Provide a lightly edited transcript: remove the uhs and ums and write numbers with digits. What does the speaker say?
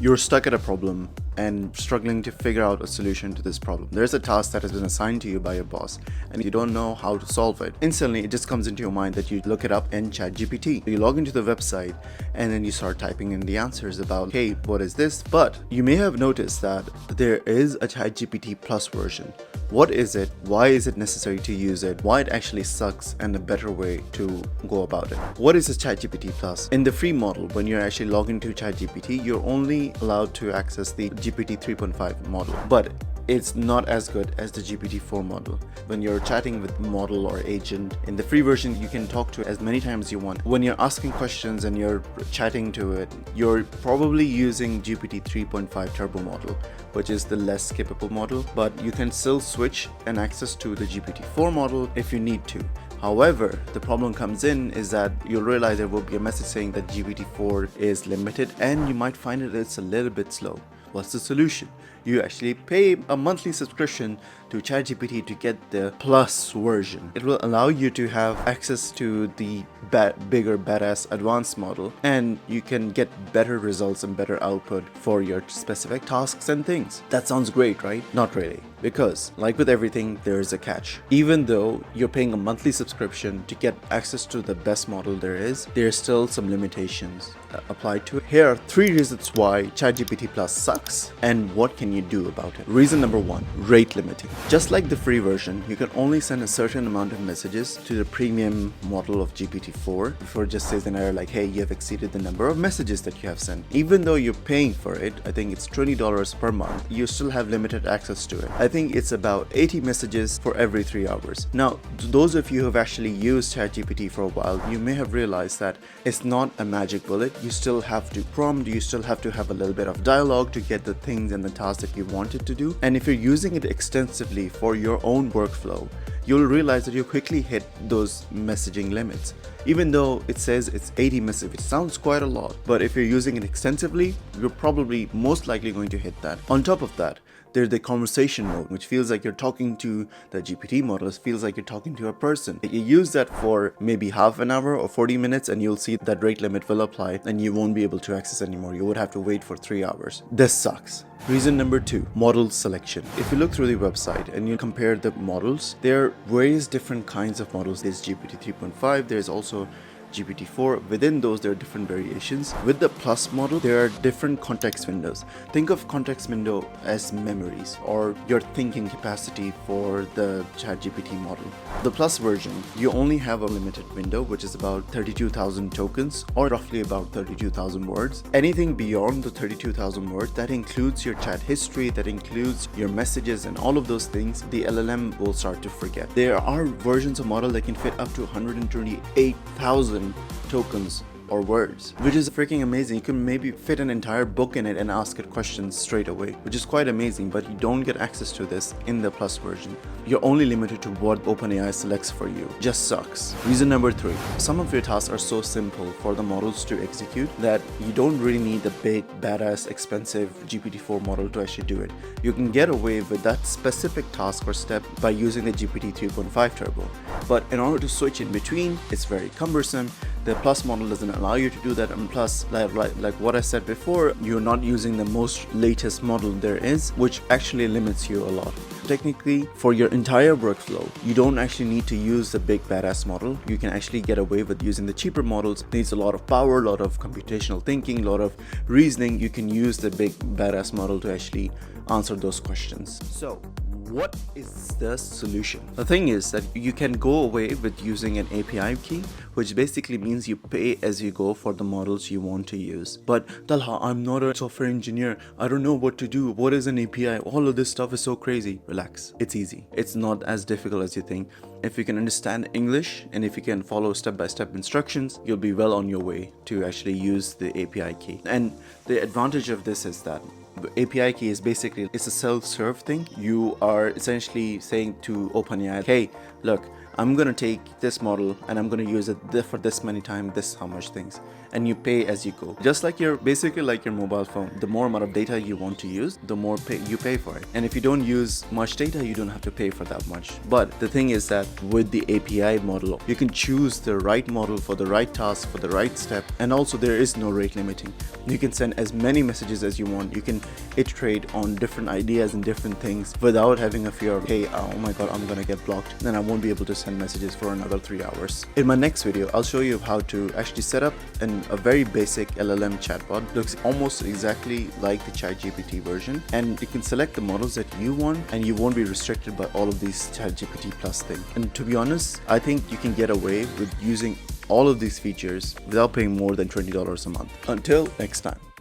You're stuck at a problem and struggling to figure out a solution to this problem. There's a task that has been assigned to you by your boss and you don't know how to solve it. Instantly, it just comes into your mind that you look it up in ChatGPT. You log into the website and then you start typing in the answers about, hey, what is this? But you may have noticed that there is a ChatGPT Plus version. What is it? Why is it necessary to use it? Why it actually sucks, and a better way to go about it. What is a ChatGPT Plus? In the free model, when you're actually logged into ChatGPT, you're only allowed to access the GPT 3.5 model, but it's not as good as the GPT-4 model. When you're chatting with model or agent, in the free version, you can talk to it as many times as you want. When you're asking questions and you're chatting to it, you're probably using GPT 3.5 turbo model, which is the less capable model, but you can still switch and access to the GPT-4 model if you need to. However, the problem comes in is that you'll realize there will be a message saying that GPT-4 is limited and you might find it's a little bit slow. What's the solution? You actually pay a monthly subscription to ChatGPT to get the Plus version. It will allow you to have access to the bigger, badass, advanced model, and you can get better results and better output for your specific tasks and things. That sounds great, right? Not really. Because, like with everything, there is a catch. Even though you're paying a monthly subscription to get access to the best model there's still some limitations applied to it. Here are 3 reasons why ChatGPT Plus sucks and what can you do about it. Reason number 1, rate limiting. Just like the free version, you can only send a certain amount of messages to the premium model of GPT-4 before it just says an error like, hey, you have exceeded the number of messages that you have sent. Even though you're paying for it, I think it's $20 per month, you still have limited access to it. I think it's about 80 messages for every 3 hours. Now, those of you who have actually used ChatGPT for a while, you may have realized that it's not a magic bullet. You still have to prompt, you still have to have a little bit of dialogue to get the things and the tasks that you wanted to do. And if you're using it extensively for your own workflow, you'll realize that you quickly hit those messaging limits. Even though it says it's 80 messages, it sounds quite a lot, but if you're using it extensively, you're probably most likely going to hit that. On top of that, there's the conversation mode, which feels like you're talking to the GPT model. It feels like you're talking to a person. You use that for maybe half an hour or 40 minutes and you'll see that rate limit will apply and you won't be able to access anymore. You would have to wait for 3 hours. This sucks. Reason number 2, model selection. If you look through the website and you compare the models, there are various different kinds of models. There's GPT 3.5, there's also GPT-4. Within those, there are different variations. With the Plus model, there are different context windows. Think of context window as memories or your thinking capacity for the ChatGPT model. The Plus version, you only have a limited window, which is about 32,000 tokens or roughly about 32,000 words. Anything beyond the 32,000 words, that includes your chat history, that includes your messages and all of those things, the LLM will start to forget. There are versions of model that can fit up to 128,000 tokens or words, which is freaking amazing. You can maybe fit an entire book in it and ask it questions straight away, which is quite amazing, but you don't get access to this in the Plus version. You're only limited to what OpenAI selects for you. Just sucks. Reason number 3, some of your tasks are so simple for the models to execute that you don't really need the big, badass, expensive GPT-4 model to actually do it. You can get away with that specific task or step by using the GPT 3.5 Turbo. But in order to switch in between, it's very cumbersome. The Plus model doesn't allow you to do that, and plus, like what I said before, you're not using the most latest model there is, which actually limits you a lot. Technically, for your entire workflow, you don't actually need to use the big badass model. You can actually get away with using the cheaper models. It needs a lot of power, a lot of computational thinking, a lot of reasoning. You can use the big badass model to actually answer those questions. So, what is the solution? The thing is that you can go away with using an API key, which basically means you pay as you go for the models you want to use. But Talha, I'm not a software engineer. I don't know what to do. What is an API? All of this stuff is so crazy. Relax. It's easy. It's not as difficult as you think. If you can understand English and if you can follow step-by-step instructions, you'll be well on your way to actually use the API key. And the advantage of this is that the API key is basically, it's a self-serve thing. You are essentially saying to OpenAI, hey, look, I'm gonna take this model and I'm gonna use it for this many times, this how much things, and you pay as you go. Just like basically like your mobile phone, the more amount of data you want to use, the more you pay for it. And if you don't use much data, you don't have to pay for that much. But the thing is that with the API model, you can choose the right model for the right task, for the right step, and also there is no rate limiting. You can send as many messages as you want. You can iterate on different ideas and different things without having a fear of, hey, oh my god, I'm gonna get blocked, then I won't be able to send messages for another 3 hours. In my next video, I'll show you how to actually set up a very basic LLM chatbot. Looks almost exactly like the ChatGPT version, and you can select the models that you want, and you won't be restricted by all of these ChatGPT Plus things. And to be honest, I think you can get away with using all of these features without paying more than $20 a month. Until next time.